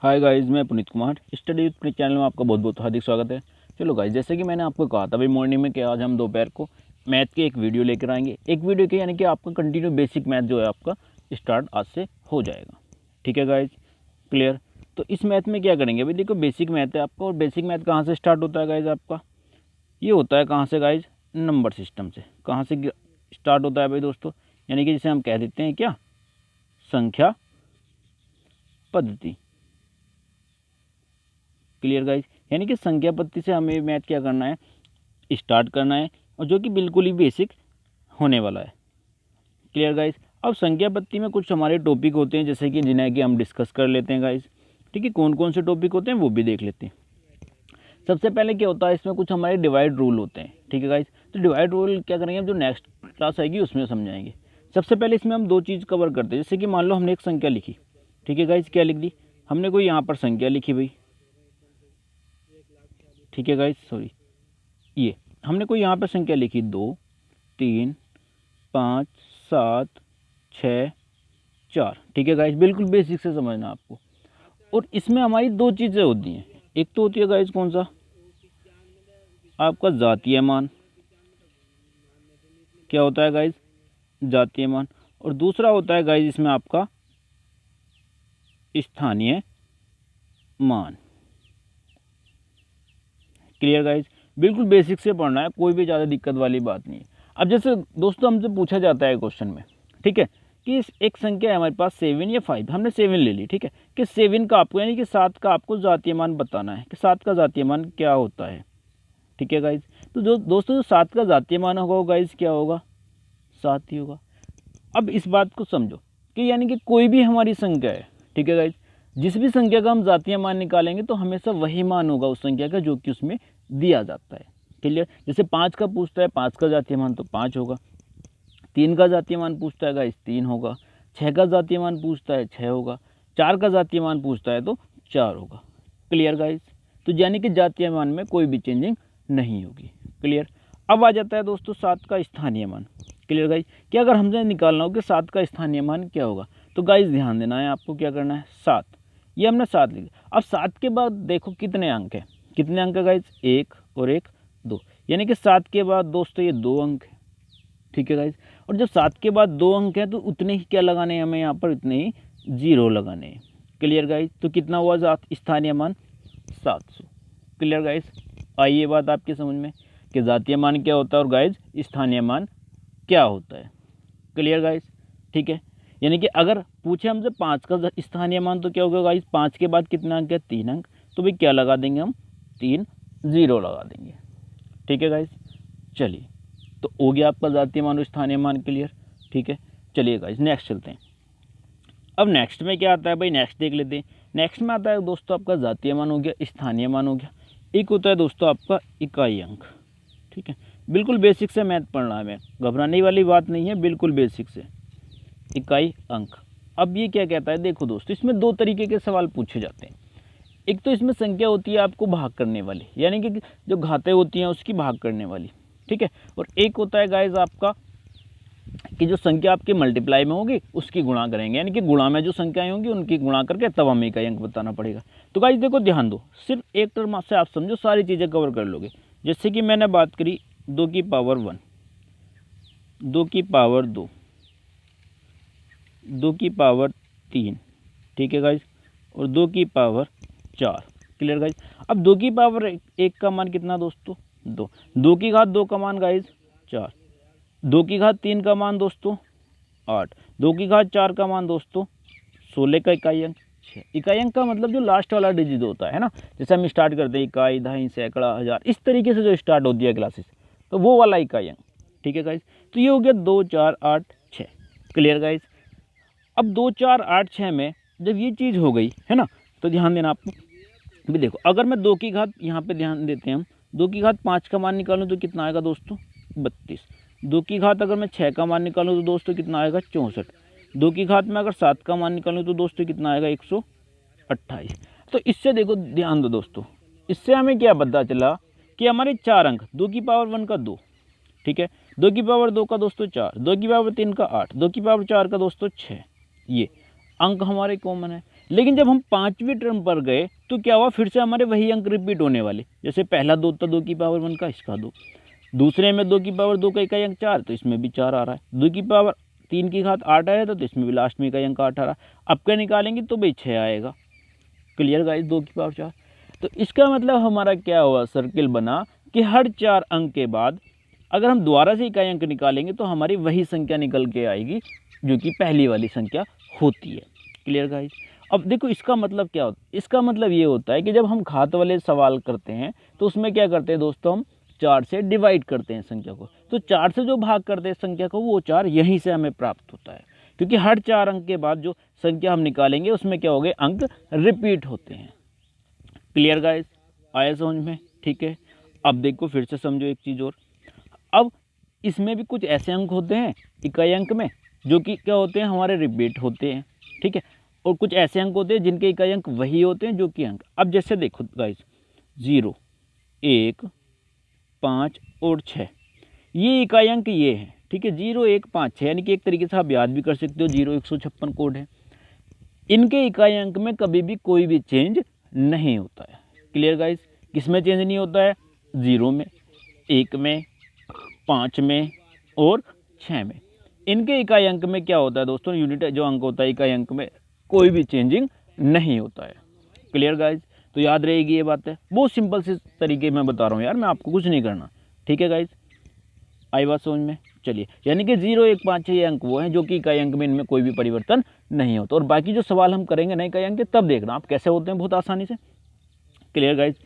Hi guys, मैं Puneet Kumar study with Puneet channel में आपका बहुत बहुत हार्दिक स्वागत है। चलो गाइस, जैसे कि मैंने आपको कहा था अभी मॉर्निंग में कि आज हम दोपहर को मैथ की एक वीडियो लेकर आएंगे। एक वीडियो के यानी कि आपका कंटिन्यू बेसिक मैथ जो है आपका स्टार्ट आज से हो जाएगा। ठीक है गाइस, क्लियर। तो इस मैथ में क्या करेंगे, अभी देखो बेसिक मैथ है आपका। और बेसिक मैथ कहाँ से स्टार्ट होता है गाइज आपका? ये होता है कहाँ से गाइज? नंबर सिस्टम से। कहाँ से स्टार्ट होता है भाई दोस्तों? यानी कि जिसे हम कह देते हैं क्या, संख्या पद्धति। क्लियर गाइज, यानी कि संख्या पद्धति से हमें मैथ क्या करना है, स्टार्ट करना है, और जो कि बिल्कुल ही बेसिक होने वाला है। Clear guys. अब संख्या पद्धति में कुछ हमारे टॉपिक होते हैं जैसे कि जिन्हें कि हम डिस्कस कर लेते हैं गाइज। ठीक है, कौन कौन से टॉपिक होते हैं वो भी देख लेते हैं। सबसे पहले क्या होता है, इसमें कुछ हमारे डिवाइड रूल होते हैं। ठीक है गाइज, तो डिवाइड रूल क्या करेंगे हम, जो नेक्स्ट क्लास आएगी उसमें समझाएंगे। सबसे पहले इसमें हम दो चीज़ कवर करते हैं। जैसे कि मान लो हमने एक संख्या लिखी। ठीक है गाइज, क्या लिख दी हमने, कोई यहाँ पर संख्या लिखी भाई। ठीक है गाइज, सॉरी, ये हमने कोई यहाँ पर संख्या लिखी 2, 3, 5, 7, 6, 4। ठीक है गाइज, बिल्कुल बेसिक से समझना आपको। और इसमें हमारी दो चीज़ें होती हैं। एक तो होती है गाइज कौन सा, आपका जातीय मान। क्या होता है गाइज? जातीय मान। और दूसरा होता है गाइज इसमें आपका स्थानीय मान। क्लियर गाइज, बिल्कुल बेसिक से पढ़ना है, कोई भी ज़्यादा दिक्कत वाली बात नहीं है। अब जैसे दोस्तों हमसे पूछा जाता है क्वेश्चन में, ठीक है, कि एक संख्या है हमारे पास 7 या 5, हमने 7 ले ली। ठीक है, कि 7 का आपको यानी कि 7 का आपको जातीय मान बताना है कि 7 का जातीय मान क्या होता है। ठीक है गाइज, तो जो दोस्तों जो 7 का जातीय मान होगा गाइज क्या होगा, 7 ही होगा। अब इस बात को समझो कि यानी कि कोई भी हमारी संख्या है, ठीक है गाइज, जिस भी संख्या का हम जातीय मान निकालेंगे तो हमेशा वही मान होगा उस संख्या का जो कि उसमें दिया जाता है। क्लियर। जैसे 5 का पूछता है, 5 का जातीय मान तो 5 होगा। 3 का जातीय मान पूछता है गाइज 3 होगा। 6 का जातीय मान पूछता है 6 होगा। 4 का जातीय मान पूछता है तो 4 होगा। क्लियर गाइज, तो यानी कि जातीय मान में कोई भी चेंजिंग नहीं होगी। क्लियर। अब आ जाता है दोस्तों 7 का स्थानीय मान। क्लियर गाइज, कि अगर हमने निकालना हो कि 7 का स्थानीय मान क्या होगा, तो गाइज ध्यान देना है आपको, क्या करना है 7, ये हमने 7 लिख दिया। अब 7 के बाद देखो कितने अंक है, कितने अंक है गाइज, 1 और 1 2, यानी कि 7 के बाद दोस्तों ये 2 अंक है। ठीक है गाइज, और जब 7 के बाद 2 अंक है तो उतने ही क्या लगाने हैं हमें यहाँ पर, इतने ही 0 लगाने हैं। क्लियर गाइज, तो कितना हुआ स्थानीय मान, 700। क्लियर गाइज, आई ये बात आपकी समझ में कि जातीय मान क्या होता है और गाइज स्थानीय मान क्या होता है। क्लियर गाइज, ठीक है, यानी कि अगर पूछे हमसे 5 का स्थानीय मान तो क्या होगा गाइज, 5 के बाद कितना अंक है, 3 अंक, तो भाई क्या लगा देंगे हम, 3 0 लगा देंगे। ठीक है गाइज, चलिए, तो हो गया आपका जातीय मान और स्थानीय मान क्लियर। ठीक है, चलिए गाइज नेक्स्ट चलते हैं। अब नेक्स्ट में क्या आता है भाई, नेक्स्ट देख लेते हैं। नेक्स्ट में आता है दोस्तों आपका जातीय मान हो गया, स्थानीय मान हो गया, एक होता है दोस्तों आपका इकाई अंक। ठीक है, बिल्कुल बेसिक से मैथ पढ़ना है, मैं घबराने वाली बात नहीं है, बिल्कुल बेसिक से इकाई अंक। अब ये क्या कहता है, देखो दोस्तों इसमें दो तरीके के सवाल पूछे जाते हैं। एक तो इसमें संख्या होती है आपको भाग करने वाली, यानी कि जो घातें होती हैं उसकी भाग करने वाली। ठीक है, और एक होता है गाइज आपका कि जो संख्या आपकी मल्टीप्लाई में होगी उसकी गुणा करेंगे, यानी कि गुणा में जो संख्याएं होंगी उनकी गुणा करके तब हमें इकाई अंक बताना पड़ेगा। तो गाइज देखो ध्यान दो, सिर्फ एक टर्म से आप समझो सारी चीज़ें कवर कर लोगे। जैसे कि मैंने बात करी 2 की पावर 1, 2 की पावर 2, 2 की पावर 3, ठीक है गाइज, और 2 की पावर 4। क्लियर गाइज, अब 2 की पावर 1 का मान कितना दोस्तों, 2, 2 की घात 2 का मान गाइज 4, 2 की घात 3 का मान दोस्तों 8, 2 की घात 4 का मान दोस्तों 16 का इकाई अंक 6। इकाई अंक का मतलब जो लास्ट वाला डिजिट होता है ना, जैसे हम स्टार्ट करते हैं इकाई, दहाई, सैकड़ा, हज़ार, इस तरीके से जो स्टार्ट होती है क्लासेस, तो वो वाला इकाई अंक। ठीक है गाइज, तो ये हो गया 2 4 8 6। क्लियर गाइज, अब 2 4 8 6 में जब ये चीज़ हो गई है ना, तो ध्यान देना आपको भी। देखो अगर मैं 2 की घात, यहाँ पे ध्यान देते हैं हम, 2 की घात 5 का मान निकालूँ तो कितना आएगा दोस्तों, 32। 2 की घात अगर मैं 6 का मान निकालूँ तो दोस्तों कितना आएगा, 64। 2 की घात में अगर 7 का मान निकालूँ तो दोस्तों कितना आएगा, 128। तो इससे देखो ध्यान दो दोस्तों, इससे हमें क्या पता चला कि हमारे 4 अंक, 2 की पावर 1 का 2, ठीक है, 2 की पावर 2 का दोस्तों 4, 2 की पावर 3 का 8, 2 की पावर 4 का दोस्तों 6, ये अंक हमारे कॉमन है। लेकिन जब हम पांचवी टर्म पर गए तो क्या हुआ, फिर से हमारे वही अंक रिपीट होने वाले। जैसे पहला 2 था 2 की पावर 1 का, इसका 2, दूसरे में 2 की पावर 2 का इकाई अंक 4, तो इसमें भी 4 आ रहा है। 2 की पावर 3 की घात 8 आया था, तो इसमें भी लास्ट में इकाई अंक 8 आ रहा है। अब क्या निकालेंगे तो भाई 6 आएगा। क्लियर गाइस, 2 की पावर 4। तो इसका मतलब हमारा क्या हुआ, सर्किल बना कि हर 4 अंक के बाद अगर हम दोबारा से इकाई अंक निकालेंगे तो हमारी वही संख्या निकल के आएगी जो कि पहली वाली संख्या होती है। Clear guys. अब देखो इसका मतलब क्या होता है, इसका मतलब ये होता है कि जब हम घात वाले सवाल करते हैं तो उसमें क्या करते हैं दोस्तों, हम 4 से डिवाइड करते हैं संख्या को। तो 4 से जो भाग करते हैं संख्या को, वो 4 यहीं से हमें प्राप्त होता है, क्योंकि हर 4 अंक के बाद जो संख्या हम निकालेंगे उसमें क्या हो गए, अंक रिपीट होते हैं। क्लियर गाइस, आया समझ में? ठीक है। अब देखो फिर से समझो एक चीज़ और। अब इसमें भी कुछ ऐसे अंक होते हैं इकाई अंक में जो कि क्या होते हैं, हमारे रिपीट होते हैं। ठीक है। और कुछ ऐसे अंक होते हैं जिनके इकाई अंक वही होते हैं जो कि अंक। अब जैसे देखो गाइस, 0, 1, 5 और 6, ये इकाई अंक ये है। ठीक है, 0, 1, 5, 6, यानी कि एक तरीके से आप याद भी कर सकते हो 0 156 कोड है। इनके इकाई अंक में कभी भी कोई भी चेंज नहीं होता है। क्लियर गाइस, किसमें चेंज नहीं होता है, 0 में, 1 में, 5 में और 6 में। इनके इकाई अंक में क्या होता है दोस्तों, यूनिट जो अंक होता है इकाई अंक में कोई भी चेंजिंग नहीं होता है। क्लियर गाइस, तो याद रहेगी ये बात है। बहुत सिंपल से तरीके में बता रहा हूँ यार मैं, आपको कुछ नहीं करना। ठीक है गाइस, आई बात समझ में? चलिए, यानी कि 0, 1, 5, 6 ये अंक वो हैं जो कि इकाई अंक में इनमें कोई भी परिवर्तन नहीं होता। और बाकी जो सवाल हम करेंगे नए इकाई अंक के, तब देखना आप कैसे होते हैं बहुत आसानी से। क्लियर गाइस,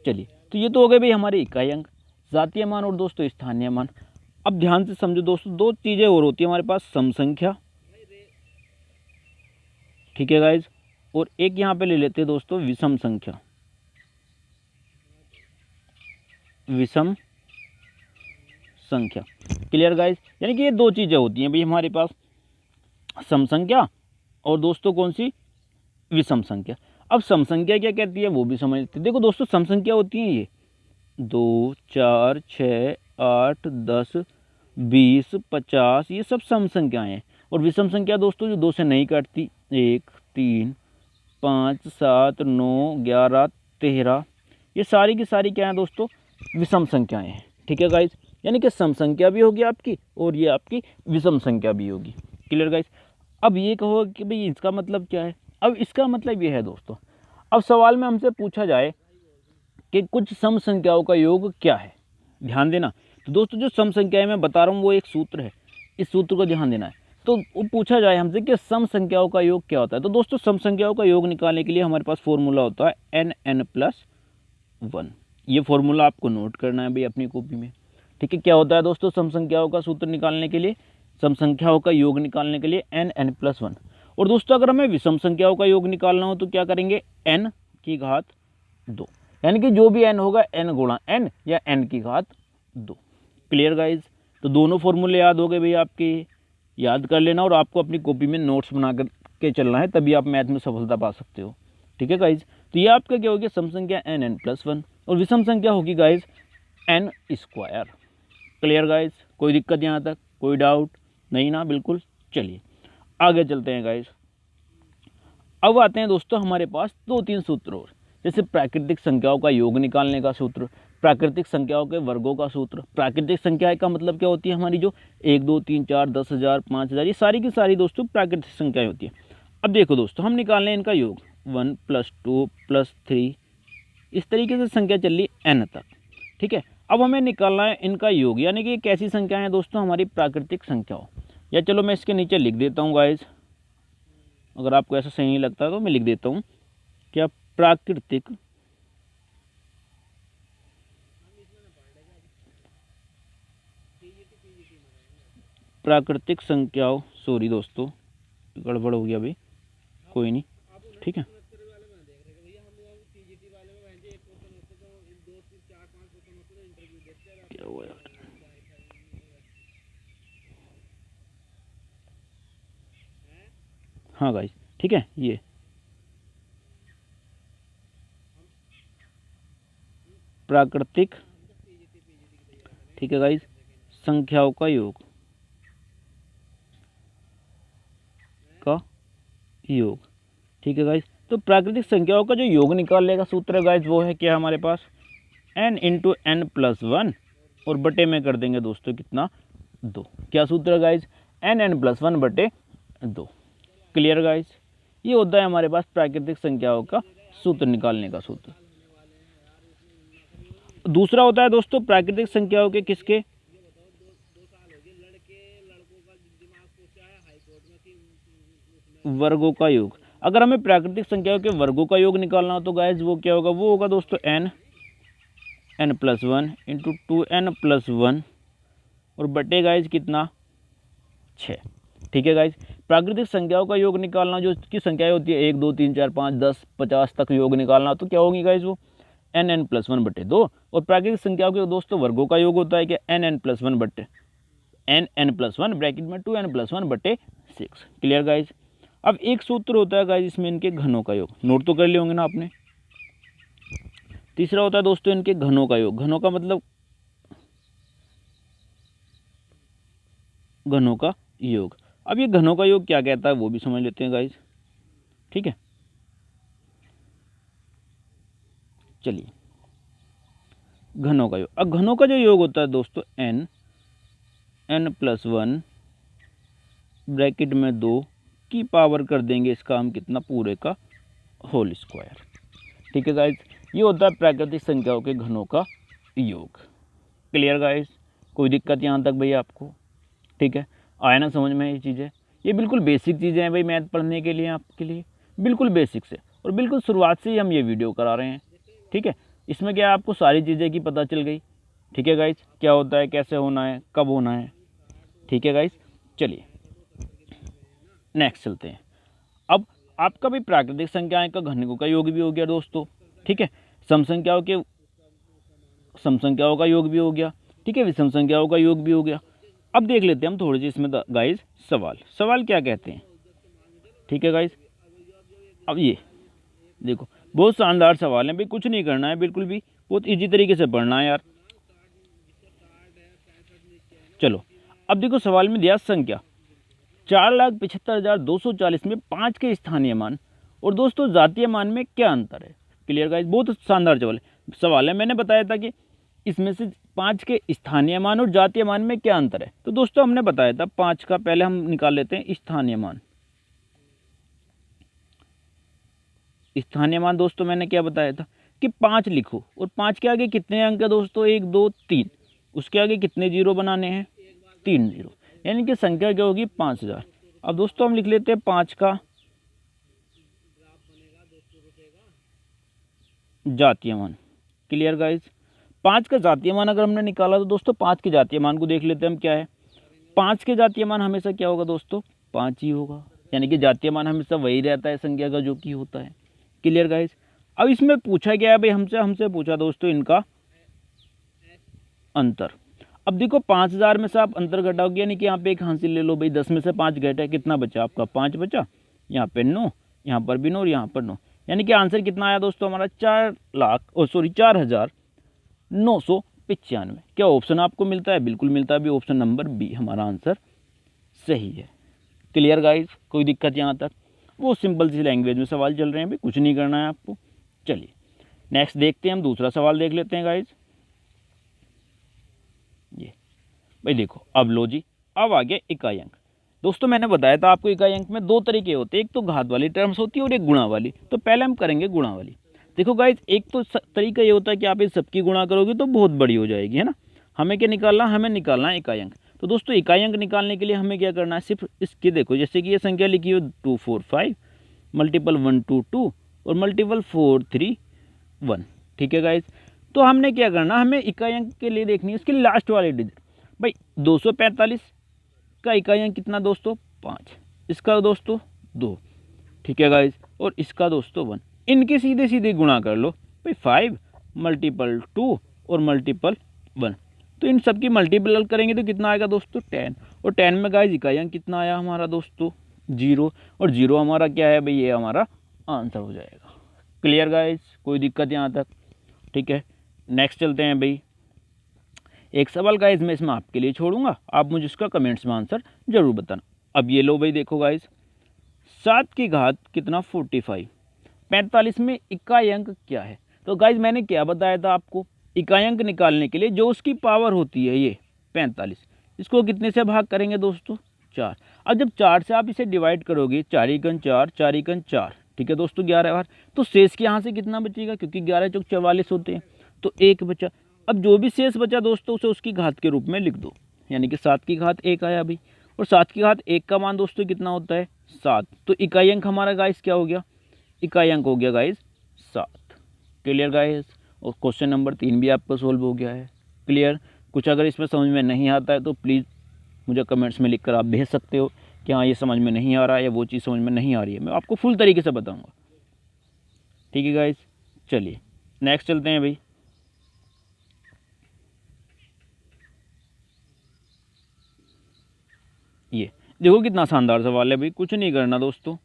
चलिए, तो ये तो हो गए भाई हमारे इकाई अंक, जातीय मान और दोस्तों स्थानीय मान। अब ध्यान से समझो दोस्तों, दो चीज़ें और होती है हमारे पास, सम संख्या। ठीक है गाइज, और एक यहाँ पे ले लेते हैं दोस्तों विषम संख्या। विषम संख्या। क्लियर गाइज, यानी कि ये दो चीज़ें होती हैं भाई हमारे पास, सम संख्या और दोस्तों कौन सी, विषम संख्या। अब सम संख्या क्या कहती है वो भी समझते हैं। देखो दोस्तों, सम संख्या होती है ये 2, 4, 6, 8, 10, 20, 50, ये सब सम संख्याएं हैं। और विषम संख्या दोस्तों जो 2 से नहीं काटती, 1, 3, 5, 7, 9, 11, 13, ये सारी की सारी क्या है दोस्तों, विषम संख्याएं हैं। ठीक है गाइस, यानी कि सम संख्या भी होगी आपकी और ये आपकी विषम संख्या भी होगी। Clear guys. अब ये कहो कि भाई इसका मतलब क्या है, अब इसका मतलब ये है दोस्तों, अब सवाल में हमसे पूछा जाए कि कुछ सम संख्याओं का योग क्या है, ध्यान देना। तो दोस्तों जो सम संख्याएं मैं बता रहा हूँ वो एक सूत्र है, इस सूत्र को ध्यान देना है। तो वो पूछा जाए हमसे कि सम संख्याओं का योग क्या होता है, तो दोस्तों सम संख्याओं का योग निकालने के लिए हमारे पास फॉर्मूला होता है n+1। ये फॉर्मूला आपको नोट करना है भाई अपनी कॉपी में। ठीक है, क्या होता है दोस्तों सम संख्याओं का सूत्र निकालने के लिए, सम संख्याओं का योग निकालने के लिए n+1। और दोस्तों अगर हमें विषम संख्याओं का योग निकालना हो तो क्या करेंगे, n⁻², यानी कि जो भी n होगा n गुणा n या n⁻²। क्लियर गाइज, तो दोनों फॉर्मूले याद हो गए भैया आपके, याद कर लेना और आपको अपनी कॉपी में नोट्स बना के चलना है, तभी आप मैथ में सफलता पा सकते हो। ठीक है गाइज, तो ये आपका क्या हो गया, सम संख्या n+1 और विषम संख्या होगी गाइज n²। क्लियर गाइज, कोई दिक्कत यहाँ तक, कोई डाउट नहीं ना? बिल्कुल। चलिए आगे चलते हैं गाइज। अब आते हैं दोस्तों हमारे पास 2-3 सूत्र और, जैसे प्राकृतिक संख्याओं का योग निकालने का सूत्र, प्राकृतिक संख्याओं के वर्गों का सूत्र। प्राकृतिक संख्या का मतलब क्या होती है, हमारी जो 1, 2, 3, 4, 10,000, 5,000, ये सारी की सारी दोस्तों प्राकृतिक संख्याएं होती है। अब देखो दोस्तों, हम निकाल लें इनका योग, 1 + 2 + 3, इस तरीके से संख्या चल रही n तक। ठीक है, अब हमें निकालना है इनका योग, यानी कि कैसी संख्याएं हैं दोस्तों, हमारी प्राकृतिक संख्याओं। या चलो मैं इसके नीचे लिख देता हूँ गाइज, अगर आपको ऐसा सही नहीं लगता तो मैं लिख देता हूँ, क्या प्राकृतिक संख्याओं, सॉरी दोस्तों गड़बड़ हो गया भाई, कोई नहीं। ठीक है, क्या हुआ यार, हाँ गाइस, ठीक है, ये प्राकृतिक, ठीक है गाइस, संख्याओं का योग, का योग। ठीक है गाइज। तो प्राकृतिक संख्याओं का जो योग निकालने का सूत्र है गाइज वो है क्या हमारे पास n into n plus one और बटे में कर देंगे दोस्तों कितना 2। क्या सूत्र है गाइज n प्लस वन बटे 2। Clear guys. ये होता है हमारे पास प्राकृतिक संख्याओं का सूत्र निकालने का सूत्र। दूसरा होता है दोस्तों प्राकृतिक संख्याओं के किसके वर्गों का योग। अगर हमें प्राकृतिक संख्याओं के वर्गों का योग निकालना हो तो गाइज वो क्या होगा, वो होगा दोस्तों n plus one into 2n plus one और बटे गाइज कितना 6। ठीक है गाइज। प्राकृतिक संख्याओं का योग निकालना जो की संख्याएं होती है 1 2 3 4 5 10 50 तक योग निकालना तो क्या होगी गाइज वो n प्लस वन बटे 2। और प्राकृतिक संख्याओं के दोस्तों वर्गों का योग होता है कि n प्लस वन बटे n प्लस वन ब्रैकेट में 2n प्लस वन बटे 6। Clear guys. अब एक सूत्र होता है गाइज इसमें इनके घनों का योग, नोट तो कर लिए होंगे ना आपने। तीसरा होता है दोस्तों इनके घनों का योग, घनों का मतलब घनों का योग। अब ये घनों का योग क्या कहता है वो भी समझ लेते हैं गाइज। ठीक है चलिए घनों का योग। अब घनों का जो योग होता है दोस्तों n प्लस वन ब्रैकेट में 2 की पावर कर देंगे इसका हम कितना पूरे का होल स्क्वायर। ठीक है गाइज। ये होता है प्राकृतिक संख्याओं के घनों का योग। Clear guys. कोई दिक्कत यहाँ तक भैया आपको? ठीक है आया ना समझ में ये चीज़ें? ये बिल्कुल बेसिक चीज़ें हैं भाई मैथ पढ़ने के लिए आपके लिए, बिल्कुल बेसिक से और बिल्कुल शुरुआत से ही हम ये वीडियो करा रहे हैं। ठीक है इसमें क्या आपको सारी चीज़ें की पता चल गई। ठीक है गाइज क्या होता है, कैसे होना है, कब होना है। ठीक है गाइज चलिए नेक्स्ट चलते हैं। अब आपका भी प्राकृतिक संख्याएं का घनकों का योग भी हो गया दोस्तों। ठीक है सम संख्याओं का योग भी हो गया। ठीक है विषम संख्याओं का योग भी हो गया। अब देख लेते हैं हम थोड़ी सी इसमें गाइज सवाल क्या कहते हैं। ठीक है गाइज अब ये देखो बहुत शानदार सवाल है भाई, कुछ नहीं करना है बिल्कुल भी, बहुत इजी तरीके से पढ़ना है यार। चलो अब देखो सवाल में दिया संख्या 4,75,240 में 5 के स्थानीय मान और दोस्तों जातीय मान में क्या अंतर है। क्लियर गाइस बहुत शानदार सवाल है। मैंने बताया था कि इसमें से 5 के स्थानीय मान और जातीय मान में क्या अंतर है। तो दोस्तों हमने बताया था 5 का पहले हम निकाल लेते हैं स्थानीय मान। स्थानीय मान दोस्तों मैंने क्या बताया था कि 5 लिखो और 5 के आगे कितने अंक है दोस्तों 1 2 3, उसके आगे कितने जीरो बनाने हैं 3 जीरो, यानी कि संख्या क्या होगी 5000। अब दोस्तों हम लिख लेते हैं 5 का जातीय मान। Clear guys. 5 का जातीय मान अगर हमने निकाला तो दोस्तों 5 के जातीय मान को देख लेते हैं हम क्या है। 5 के जातीय मान हमेशा क्या होगा दोस्तों 5 ही होगा, यानी कि जातीय मान हमेशा वही रहता है संख्या का जो कि होता है। Clear guys. अब इसमें पूछा गया है भाई हमसे पूछा दोस्तों इनका अंतर। अब देखो 5000 में से आप अंतर घटाओगे यानी कि यहाँ पे एक हासिल ले लो भाई, 10 में से 5 घटा कितना बचा आपका 5 बचा, यहाँ पे 9, यहाँ पर भी 9 और यहाँ पर 9, यानी कि आंसर कितना आया दोस्तों हमारा 4,995। क्या ऑप्शन आपको मिलता है? बिल्कुल मिलता है भी, ऑप्शन नंबर बी हमारा आंसर सही है। क्लियर गाइज कोई दिक्कत यहाँ तक? वो सिंपल सी लैंग्वेज में सवाल चल रहे हैं भाई, कुछ नहीं करना है आपको। चलिए नेक्स्ट देखते हैं हम, दूसरा सवाल देख लेते हैं गाइज। ये भाई देखो अब लो जी, अब आ गया इकाई अंक। दोस्तों मैंने बताया था आपको इकाई अंक में 2 तरीके होते हैं, एक तो घात वाली टर्म्स होती है और एक गुणा वाली। तो पहले हम करेंगे गुणा वाली। देखो गाइज एक तो तरीका ये होता है कि आप इस सबकी गुणा करोगे तो बहुत बड़ी हो जाएगी, है ना। हमें क्या निकालना, हमें निकालना है इकाई अंक। तो दोस्तों इकाई अंक निकालने के लिए हमें क्या करना है, सिर्फ इसकी देखो जैसे कि ये संख्या लिखी हो 2 4 5 मल्टीपल 1 2 2 और मल्टीपल 4 3 1। ठीक है गाइज। तो हमने क्या करना, हमें इकाई अंक के लिए देखनी है इसकी लास्ट वाली डिजिट। भाई 245 का इकाई अंक कितना दोस्तों 5, इसका दोस्तों 2। ठीक है गाइज। और इसका दोस्तों 1। इनके सीधे सीधे गुणा कर लो भाई, 5 मल्टीपल 2 और मल्टीपल 1। तो इन सब की मल्टीपल करेंगे तो कितना आएगा दोस्तों 10। और 10 में गाइज इकाई अंक कितना आया हमारा दोस्तों 0। और 0 हमारा क्या है भाई, ये हमारा आंसर हो जाएगा। क्लियर गाइज कोई दिक्कत यहाँ तक? ठीक है नेक्स्ट चलते हैं भाई। एक सवाल गाइज मैं इसमें आपके लिए छोड़ूंगा, आप मुझे इसका कमेंट्स में आंसर जरूर बताना। अब ये लो भाई देखो गाइज, 7 की घात कितना 45, 45 में इकाई अंक क्या है। तो गाइज मैंने क्या बताया था आपको, इकाई अंक निकालने के लिए जो उसकी पावर होती है ये 45, इसको कितने से भाग करेंगे दोस्तों, 4। अब जब 4 से आप इसे डिवाइड करोगे, 4 एकन 4, 4 एकन 4, ठीक है दोस्तों 11 बार, तो शेष के यहाँ से कितना बचेगा, क्योंकि 11 चौक 44 होते हैं, तो 1 बचा। अब जो भी शेष बचा दोस्तों उसे उसकी घात के रूप में लिख दो, यानी कि 7 की घात 1 आया अभी, और 7 की घात 1 का मान दोस्तों कितना होता है 7, तो इकाई अंक हमारा गाइस क्या हो गया, इकाई अंक हो गया गाइस 7। क्लियर गाइस, और क्वेश्चन नंबर 3 भी आपका सोल्व हो गया है। क्लियर, कुछ अगर इसमें समझ में नहीं आता है तो प्लीज़ मुझे कमेंट्स में लिखकर आप भेज सकते हो कि हाँ ये समझ में नहीं आ रहा है या वो चीज़ समझ में नहीं आ रही है, मैं आपको फुल तरीके से बताऊंगा। ठीक है गाइस, चलिए नेक्स्ट चलते हैं भाई। ये देखो कितना शानदार सवाल है भाई, कुछ नहीं करना दोस्तों,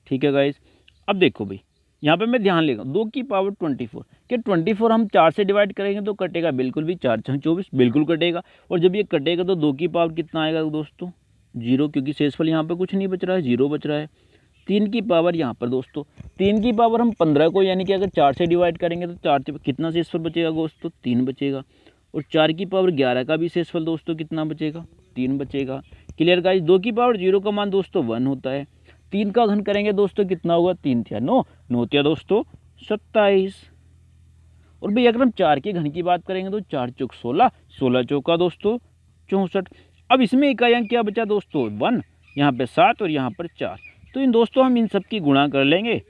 ठीक है गाइस। अब देखो भाई, यहाँ पे मैं ध्यान लेगा 2 की पावर 24, कि 24 हम 4 से डिवाइड करेंगे तो कटेगा बिल्कुल भी, 4 छंग 24 बिल्कुल कटेगा, और जब ये कटेगा तो 2 की पावर कितना आएगा दोस्तों 0, क्योंकि शेषफल यहाँ पे कुछ नहीं बच रहा है, 0 बच रहा है। 3 की पावर यहाँ पर दोस्तों, 3 की पावर हम 15 को यानी कि अगर 4 से डिवाइड करेंगे तो 4 से कितना शेषफल बचेगा दोस्तों 3 बचेगा, और 4 की पावर 11 का भी शेषफल दोस्तों कितना बचेगा 3 बचेगा। क्लियर गाइस, 2 की पावर 0 का मान दोस्तों 1 होता है, 3 का घन करेंगे दोस्तों कितना होगा 3 थिया 9, 9 थिया दोस्तों 27। और भाई अगर हम 4 के घन की बात करेंगे तो 4 चौक 16, 16 चौका दोस्तों 64। अब इसमें इकाई अंक क्या बचा दोस्तों 1, यहाँ पे 7 और यहाँ पर 4, तो इन दोस्तों हम इन सब की गुणा कर लेंगे,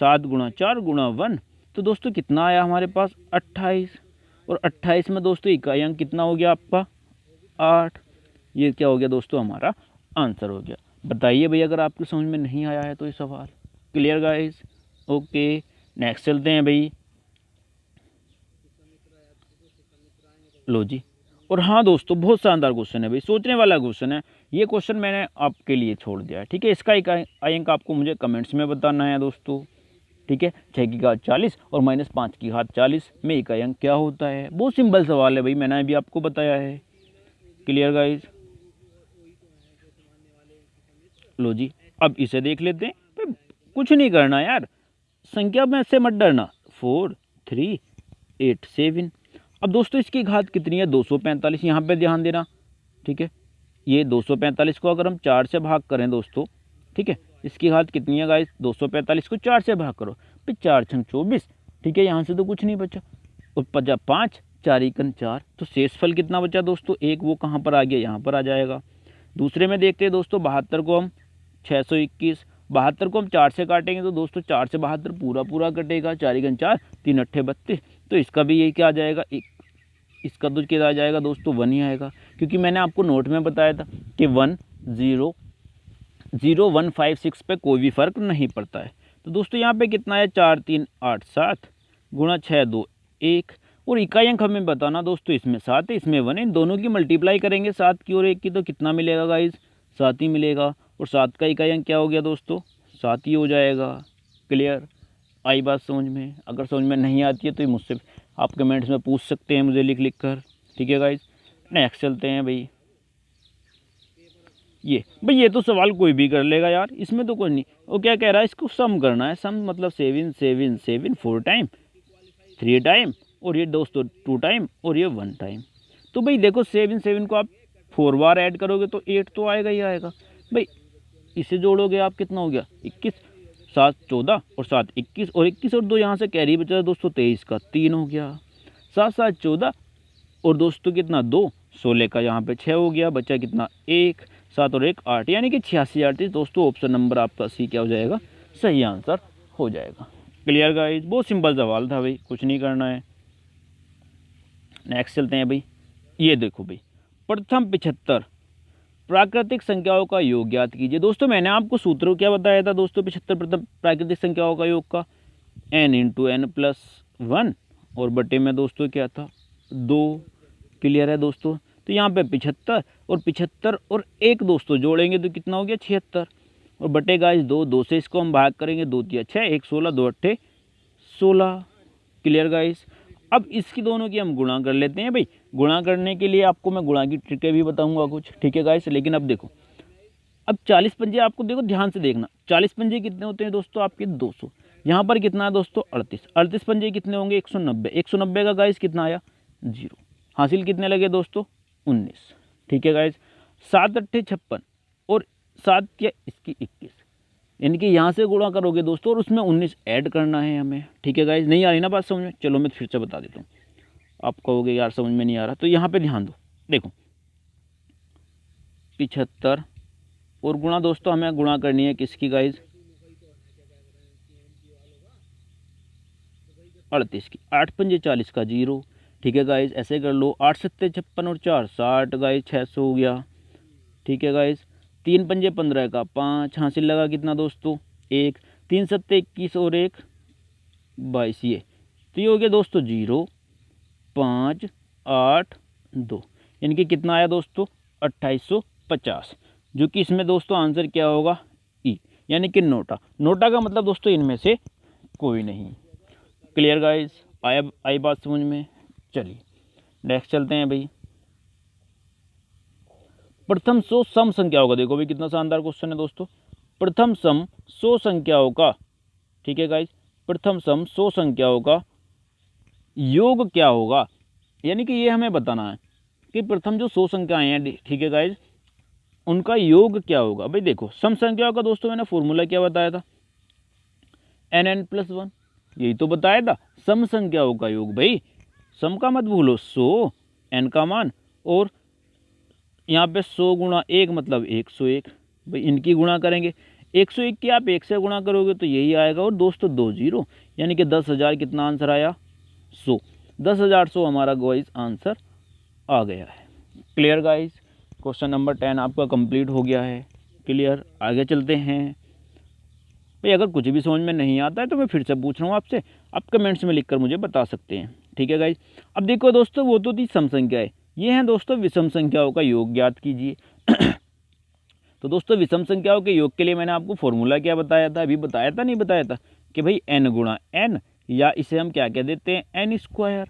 7 गुणा 4 गुणा 1, तो दोस्तों कितना आया हमारे पास 28, और 28 में दोस्तों इकाई अंक कितना हो गया आपका 8। ये क्या हो गया दोस्तों हमारा आंसर हो गया। बताइए भाई अगर आपको समझ में नहीं आया है तो ये सवाल। क्लियर गाइस, ओके नेक्स्ट चलते हैं भाई। लो जी, और हाँ दोस्तों बहुत शानदार क्वेश्चन है भाई, सोचने वाला क्वेश्चन है, ये क्वेश्चन मैंने आपके लिए छोड़ दिया है, ठीक है। इसका इकाई अंक आपको मुझे कमेंट्स में बताना है दोस्तों, ठीक है। 6 की घात 40 और -5 की घात 40 में इकाई अंक क्या होता है, बहुत सिंपल सवाल है भाई, मैंने अभी आपको बताया है। क्लियर गाइस, लो जी, अब इसे देख लेते हैं। कुछ नहीं करना यार, संख्या में से मत डरना, 4 3 8 7। अब दोस्तों इसकी घात कितनी है 245, यहाँ पे ध्यान देना, ठीक है। ये 245 को अगर हम 4 से भाग करें दोस्तों, ठीक है, इसकी घात कितनी है गाइस 245 को 4 से भाग करो, फिर 4 छंग 24, ठीक है, यहाँ से तो कुछ नहीं बचा, और 5 4 एकन 4, तो शेषफल कितना बचा दोस्तों 1, वो कहाँ पर आ गया यहाँ पर आ जाएगा। दूसरे में देखते हैं दोस्तों 72 को हम 621, 72 को हम 4 से काटेंगे तो दोस्तों 4 से 72 पूरा पूरा कटेगा, 4 एकन 4 3 अट्ठे 32, तो इसका भी यही क्या आ जाएगा, इसका तो क्या आ जाएगा दोस्तों 1 ही आएगा, क्योंकि मैंने आपको नोट में बताया था कि 1 0 0 1 5 6 पे कोई भी फर्क नहीं पड़ता है। तो दोस्तों यहाँ पे कितना है 4 3 8 7 गुणा 6 2 1, और इकाई अंक हमें बताना दोस्तों, इसमें 7 है इसमें 1 है, इन दोनों की मल्टीप्लाई करेंगे 7 की और 1 की, तो कितना मिलेगा गाइस 7 ही मिलेगा, और 7 का इकाई अंक क्या हो गया दोस्तों 7 ही हो जाएगा। क्लियर, आई बात समझ में? अगर समझ में नहीं आती है तो मुझसे आप कमेंट्स में पूछ सकते हैं मुझे लिख कर, ठीक है गाइस। नेक्स्ट चलते हैं भाई। ये तो सवाल कोई भी कर लेगा यार, इसमें तो कोई नहीं। वो क्या कह रहा है, इसको सम करना है, सम मतलब 7 7 7 4 टाइम 3 टाइम, और ये दोस्तों 2 टाइम, और ये 1 टाइम। तो भाई देखो 7 7 को आप 4 बार ऐड करोगे तो 8 तो आएगा ही आएगा भाई। इसे जोड़ोगे आप कितना हो गया 21, 7 14 और 7 21, और 21 और 2 यहाँ से कैरी बचा दोस्तों 23 का 3 हो गया, 7 7 14 और दोस्तों कितना 2, 16 का यहाँ पे 6 हो गया, बचा कितना 1, 7 और 1 8, यानी कि 86 38 दोस्तों ऑप्शन नंबर आपका सी क्या हो जाएगा, सही आंसर हो जाएगा। क्लियर गाइस, बहुत सिंपल सवाल था भाई, कुछ नहीं करना है। नेक्स्ट चलते हैं भाई। ये देखो भाई, प्रथम 75 प्राकृतिक संख्याओं का योग ज्ञात कीजिए। दोस्तों मैंने आपको सूत्र क्या बताया था दोस्तों 75 प्रथम प्राकृतिक संख्याओं का योग का, n इंटू एन प्लस 1 और बटे में दोस्तों क्या था 2। क्लियर है दोस्तों, तो यहाँ पे 75 और 1 दोस्तों जोड़ेंगे तो कितना हो गया 76, और बटे गाइस 2 से इसको हम भाग करेंगे 2 3 6 1 16 2 8 16। क्लियर गाइस, अब इसकी दोनों की हम गुणा कर लेते हैं भाई। गुणा करने के लिए आपको मैं गुणा की ट्रिकें भी बताऊंगा कुछ, ठीक है गाइस। लेकिन अब देखो, अब 40 पंजे आपको देखो ध्यान से देखना, 40 पंजे कितने होते हैं दोस्तों आपके 200। यहाँ पर कितना है दोस्तों 38, 38 पंजे कितने होंगे 190, 190 का गाइस कितना आया 0। हासिल कितने लगे दोस्तों 19, ठीक है गाइस। 7 अट्ठे 56 और 7 क्या इसकी 21, यानी कि यहाँ से गुणा करोगे दोस्तों और उसमें 19 ऐड करना है हमें, ठीक है गाइस। नहीं आ रही ना बात समझ में, चलो मैं फिर से बता देता हूँ। आप कहोगे यार समझ में नहीं आ रहा, तो यहाँ पे ध्यान दो, देखो 75 और गुणा दोस्तों हमें गुणा करनी है किसकी गाइस 38 की। 8 पंजे 40 का 0, ठीक है गाइस। ऐसे कर लो, 8 सत्ते 56 और 4 60 गाइस 600 हो गया, ठीक है गाइस। 3 पंजे 15 का 5, हासिल लगा कितना दोस्तों 1, 3 सत्ते 21 और 1 22, तो ये हो गया दोस्तों 0 5 8 2, यानी कि कितना आया दोस्तों 2850, जो कि इसमें दोस्तों आंसर क्या होगा ई, यानी कि नोटा। नोटा का मतलब दोस्तों इनमें से कोई नहीं। क्लियर गाइस, आई बात समझ में। चलिए नेक्स्ट चलते हैं भाई। प्रथम 100 सम संख्याओं का, देखो भाई कितना शानदार क्वेश्चन है दोस्तों। प्रथम सम 100 संख्याओं का, ठीक है गाइस, प्रथम सम 100 संख्याओं का योग क्या होगा, यानी कि ये हमें बताना है कि प्रथम जो 100 संख्याएं हैं, ठीक है गाइस, उनका योग क्या होगा। भाई देखो सम संख्याओं का दोस्तों मैंने फॉर्मूला क्या बताया था, n+1, यही तो बताया था। सम संख्याओं का योग, भाई सम का मत भूलो, 100 n का मान और यहाँ पे 100 गुणा 1 मतलब 101, भाई इनकी गुणा करेंगे। 101 की आप 1 से गुणा करोगे तो यही आएगा, और दोस्तों 2 0, यानी कि 10,000 कितना आंसर आया 100, 10,100 हमारा गाइस आंसर आ गया है। क्लियर गाइस, क्वेश्चन नंबर 10 आपका कंप्लीट हो गया है। क्लियर, आगे चलते हैं भाई। अगर कुछ भी समझ में नहीं आता है तो मैं फिर से पूछ रहा हूँ आपसे, आप कमेंट्स में लिखकर मुझे बता सकते हैं, ठीक है गाइस। अब देखो दोस्तों, वो तो थी सम संख्याएं, ये हैं दोस्तों विषम संख्याओं का योग ज्ञात कीजिए। तो दोस्तों विषम संख्याओं के योग के लिए मैंने आपको फॉर्मूला क्या बताया था, अभी बताया था नहीं बताया था, कि भाई n गुणा n, या इसे हम क्या कह देते हैं n²।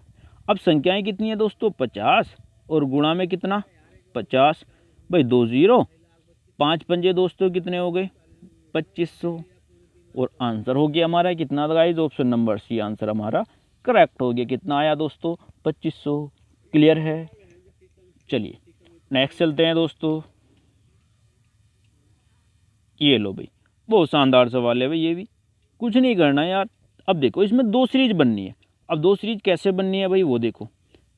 अब संख्याएं कितनी है दोस्तों 50, और गुणा में कितना 50, भाई 2 0, 5 पंजे दोस्तों कितने हो गए 2500, और आंसर हो गया हमारा कितना guys, option number C answer हमारा करेक्ट हो गया। कितना आया दोस्तों 2500। क्लियर है, चलिए नेक्स्ट चलते हैं दोस्तों। ये लो भाई, बहुत शानदार सवाल है भाई, ये भी कुछ नहीं करना है यार। अब देखो इसमें 2 सीरीज बननी है। अब 2 सीरीज कैसे बननी है भाई, वो देखो।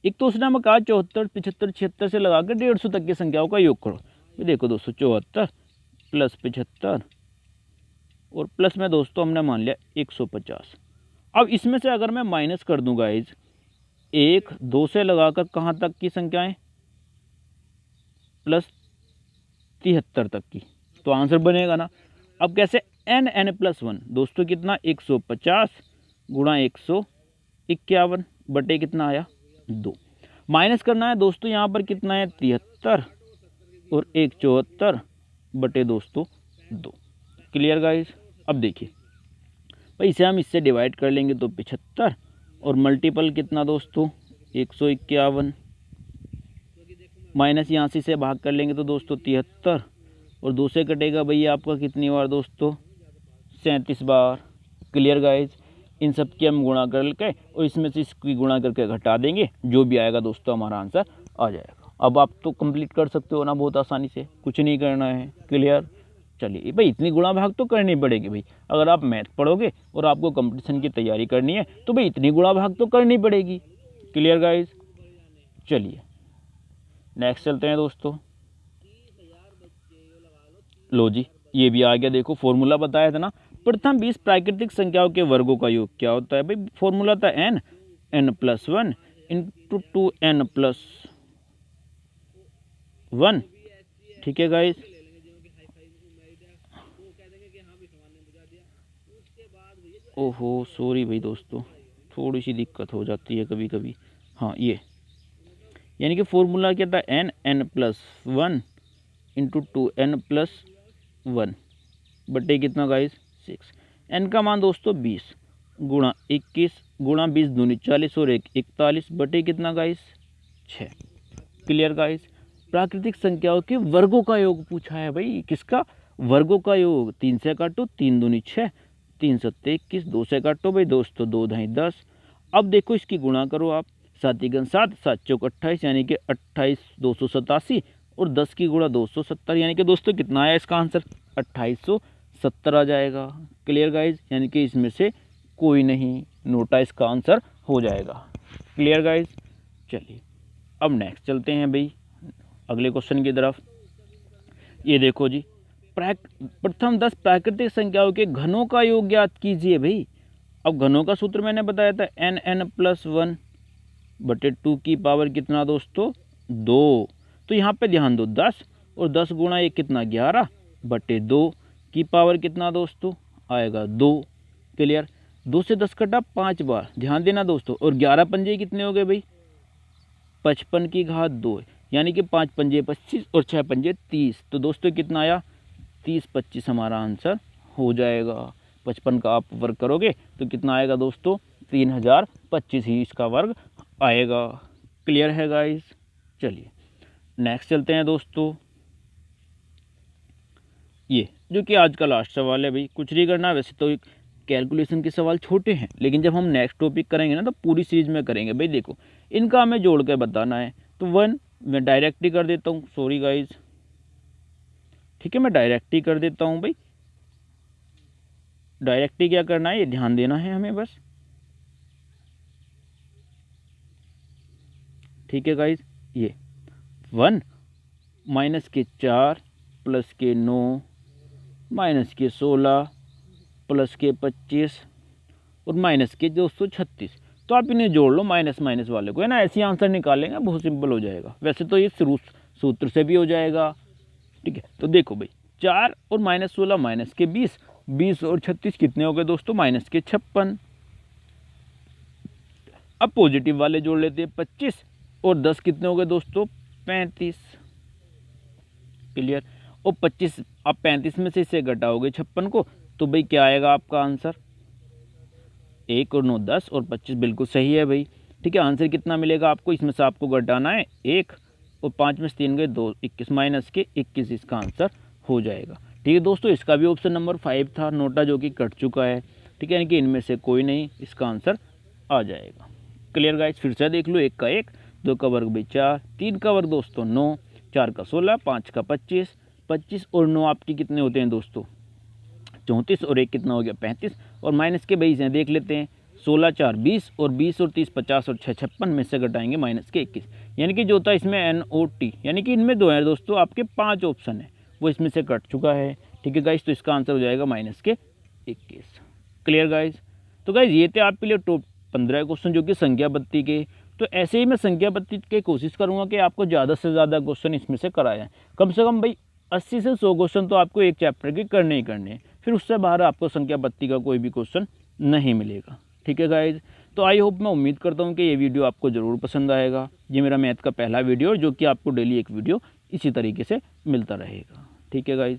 एक तो उसने हमें कहा 74 75 76 से लगा कर 150 तक की संख्याओं का योग करो। ये देखो दोस्तों 74 प्लस 75 और प्लस में दोस्तों हमने मान लिया 150। अब इसमें से अगर मैं माइनस कर दूंगा गाइस 1 2 से लगाकर कहाँ तक की संख्याएं प्लस 73 तक की, तो आंसर बनेगा ना। अब कैसे n+1 दोस्तों कितना 150 गुणा 151 बटे कितना आया 2, माइनस करना है दोस्तों यहाँ पर कितना है 73 और 174 बटे दोस्तों 2। क्लियर गाइस, अब देखिए भाई इसे हम इससे डिवाइड कर लेंगे तो 75 और मल्टीपल कितना दोस्तों 151, माइनस यहाँ से इसे भाग कर लेंगे तो दोस्तों 73 और 2 से कटेगा भैया आपका कितनी बार दोस्तों 37 बार। क्लियर गाइज, इन सब की हम गुणा करके और इसमें से इसकी गुणा करके घटा देंगे, जो भी आएगा दोस्तों हमारा आंसर आ जाएगा। अब आप तो कंप्लीट कर सकते हो ना बहुत आसानी से, कुछ नहीं करना है। क्लियर, चलिए भाई इतनी गुणा भाग तो करनी पड़ेगी भाई। अगर आप मैथ पढ़ोगे और आपको कंपटीशन की तैयारी करनी है तो भाई इतनी गुणा भाग तो करनी पड़ेगी। क्लियर गाइज, चलिए नेक्स्ट चलते हैं दोस्तों। लो जी, ये भी आ गया। देखो फॉर्मूला बताया था ना, प्रथम 20 प्राकृतिक संख्याओं के वर्गों का योग क्या होता है भाई। फॉर्मूला था n+1 इंटू 2n+1, ठीक है गाइस। ओहो सॉरी भाई दोस्तों, थोड़ी सी दिक्कत हो जाती है कभी कभी। हाँ ये यानी कि फॉर्मूला क्या था n+1 इंटू 2n+1 बटे कितना गाइस 6। n का मान दोस्तों 20 गुणा 21 गुणा 20 दूनी 40 और 1 41 बटे कितना गाइस 6। Clear guys. प्राकृतिक संख्याओं के वर्गों का योग पूछा है भाई, किसका वर्गों का योग। 3 से काटो 3 दूनी 6, 3 सत्ते 21, 2 से काटो भाई दोस्तों 2 ढाई 10। अब देखो इसकी गुणा करो आप, 7 गुना 7, 7 चौक 28 यानी कि 28 287 और 10 की गुणा 270 यानी कि दोस्तों कितना आया इसका आंसर 2870 आ जाएगा। क्लियर गाइज, यानी कि इसमें से कोई नहीं, नोटा इसका आंसर हो जाएगा। Clear guys. चलिए अब नेक्स्ट चलते हैं भाई अगले क्वेश्चन की तरफ। ये देखो जी, प्रथम 10 प्राकृतिक संख्याओं के घनों का योग ज्ञात कीजिए भाई। अब घनों का सूत्र मैंने बताया था n+1 बटे 2 की पावर कितना दोस्तों 2। तो यहाँ पे ध्यान दो 10 और 10 गुणा ये कितना 11 बटे 2 की पावर कितना दोस्तों आएगा 2। क्लियर। 2 से 10 कटा 5 बार, ध्यान देना दोस्तों, और 11 पंजे कितने हो गए भाई 55 की घात 2, यानी कि 5 पंजे 25 और 6 पंजे 30। तो दोस्तों कितना आया 30 25 हमारा आंसर हो जाएगा। 55 का आप वर्ग करोगे तो कितना आएगा दोस्तों 3025 ही इसका वर्ग आएगा। क्लियर है गाइस। चलिए नेक्स्ट चलते हैं दोस्तों। ये जो कि आज का लास्ट सवाल है भाई, कुछ नहीं करना, वैसे तो कैलकुलेशन के सवाल छोटे हैं, लेकिन जब हम नेक्स्ट टॉपिक करेंगे ना तो पूरी सीरीज में करेंगे भाई। देखो इनका हमें जोड़ के बताना है, तो 1 मैं डायरेक्ट ही कर देता हूँ, सॉरी गाइज, ठीक है मैं डायरेक्ट ही कर देता हूँ भाई। डायरेक्ट ही क्या करना है ये ध्यान देना है हमें बस, ठीक है गाइज। ये 1 माइनस के 4 प्लस के 9 माइनस के 16 प्लस के 25 और माइनस के दोस्तों 36। तो आप इन्हें जोड़ लो माइनस माइनस वाले को, है ना, ऐसे आंसर निकालेंगे, बहुत सिंपल हो जाएगा। वैसे तो ये सूत्र से भी हो जाएगा, ठीक है। तो देखो भाई 4 और माइनस 16 माइनस के 20, 20 और 36 कितने हो गए दोस्तों माइनस के 56। अब पॉजिटिव वाले जोड़ लेते हैं 25 और 10 कितने हो गए दोस्तों 35। क्लियर। और 25 आप 35 में से इसे घटाओगे 56 को, तो भाई क्या आएगा आपका आंसर 1 और 9 10 और 25 बिल्कुल सही है भाई, ठीक है। आंसर कितना मिलेगा आपको, इसमें से आपको घटाना है 1 और 5 में से 3 गए 2, 21 माइनस के 21 इसका आंसर हो जाएगा। ठीक है दोस्तों, इसका भी ऑप्शन नंबर 5 था नोटा, जो कि कट चुका है, ठीक है, यानी कि इनमें से कोई नहीं, इसका आंसर आ जाएगा। Clear guys. फिर से देख लो, 1 का 1, 2 का वर्ग भाई 4, 3 का वर्ग दोस्तों 9, 4 का 16, 5 का 25, 25 और 9 आपके कितने होते हैं दोस्तों 34 और 1 कितना हो गया 35। और माइनस के बेस हैं देख लेते हैं, 16 4 20 और 20 और 30 50 और 6 56 में से घटाएंगे माइनस के 21, यानी कि जो होता है इसमें NOT, यानी कि इनमें 2 है दोस्तों, आपके 5 ऑप्शन है वो इसमें से कट चुका है, ठीक है गाइस। तो इसका आंसर हो जाएगा माइनस के 21। Clear guys. तो गाइस ये थे आपके लिए टॉप 15 क्वेश्चन जो कि संख्या पत्ती के। तो ऐसे ही मैं संख्या पत्ती की कोशिश करूंगा कि आपको ज़्यादा से ज़्यादा क्वेश्चन इसमें से कराया, कम से कम भाई 80 से 100 क्वेश्चन तो आपको एक चैप्टर के करने ही करने हैं, फिर उससे बाहर आपको संख्या पत्ती का कोई भी क्वेश्चन नहीं मिलेगा, ठीक है गाइज। तो आई होप, मैं उम्मीद करता हूँ कि ये वीडियो आपको ज़रूर पसंद आएगा। ये मेरा मैथ का पहला वीडियो, जो कि आपको डेली एक वीडियो इसी तरीके से मिलता रहेगा, ठीक है गाइज।